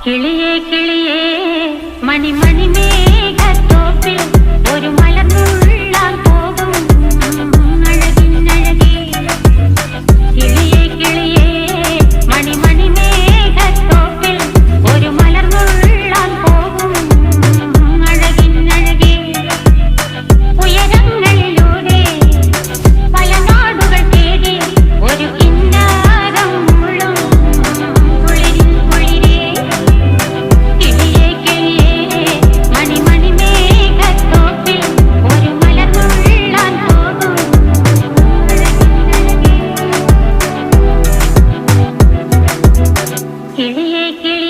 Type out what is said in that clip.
കിളിയേ കിളിയേ മണിമണി മേഘത്തോപ്പിൽ ഒരു മലർന്നുള്ളാൻ പോകും അഴകിനഴകേ. കിളിയേ കിളിയേ മണിമണി മേഘത്തോപ്പിൽ ഒരു മലർന്നുള്ളാൻ പോകും അഴകിനഴകേ. ഉയരങ്ങളിലൂടെ പല നാടുകൾ തേടി ഒരു കിന്നാരം മുഴും കുളിരിൻ കുളിരേ. കിളിയേ കിളിയേ മണിമണി മേഘത്തോപ്പിൽ ഒരു മലർന്നുള്ളാൻ പോകും അഴകിനഴകേ. കിളിയേ കിളിയേ